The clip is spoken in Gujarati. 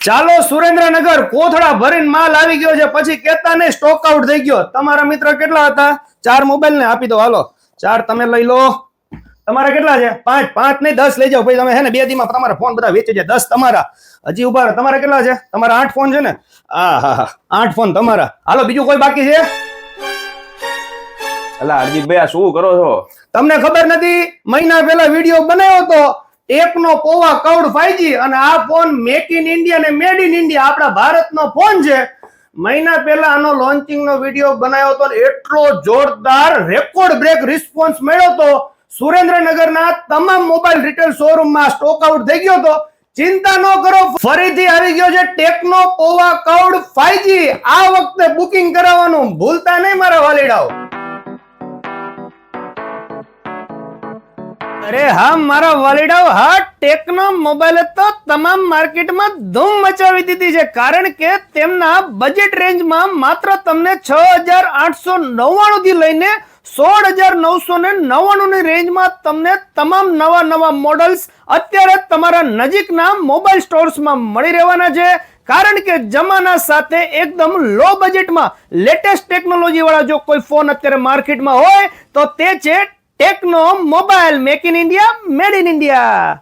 ચાલો સુરેન્દ્રનગર કોથળા ભરીને માલ આવી ગયો છે, પછી કેતા ને સ્ટોક આઉટ થઈ ગયો. તમારા મિત્ર કેટલા હતા? 4 મોબાઈલ ને આપી દો. હાલો 4 તમે લઈ લો. તમારા કેટલા છે? 5 5 નહીં 10 લઈ જાઓ ભાઈ. તમે હે ને 2 દીમાં તમારા ફોન બધા વેચી જાય. 10 તમારા. હજી ઉભા રહો. તમારા કેટલા છે? તમારા 8 ફોન છે ને? હા 8 ફોન તમારા. હાલો બીજું કોઈ બાકી છે? અલા હરજીતભાઈ આ શું કરો છો? તમને ખબર નથી? મહિના પહેલા વિડીયો બનાવ્યો તો ટેકનો પોવા કવડ 5G અને આ ફોન મેક ઇન ઇન્ડિયા ને મેડ ઇન ઇન્ડિયા આપણા ભારતનો ફોન છે. મહિના પહેલા આનો લોન્ચિંગ નો વિડીયો બનાવ્યો તો એટલો જોરદાર રેકોર્ડ બ્રેક રિસ્પોન્સ મળ્યો તો સુરેન્દ્રનગરના તમામ મોબાઈલ રિટેલ શોરૂમમાં સ્ટોક આઉટ થઈ ગયો તો. ચિંતા ન કરો, ફરીથી આવી ગયો છે ટેકનો પોવા કવડ 5G. આ વખતે બુકિંગ કરાવવાનું ભૂલતા નહીં મારા વાલીડાઓ. અરે હા મારા વાલીડાઓ, હા ટેકનો મોબાઈલ તો તમામ માર્કેટમાં ધૂમ મચાવી દીધી છે, કારણ કે તેમના બજેટ રેન્જમાં માત્ર તમને 6,899 થી લઈને 16,999 ની રેન્જમાં તમને તમામ નવા મોડલ્સ અત્યારે તમારા નજીકના મોબાઈલ સ્ટોર્સમાં મળી રહેવાના છે. કારણ કે જમાના સાથે એકદમ લો બજેટમાં લેટેસ્ટ ટેકનોલોજી વાળા જો કોઈ ફોન અત્યારે માર્કેટમાં હોય તો તે છે techno mobile make in India made in India.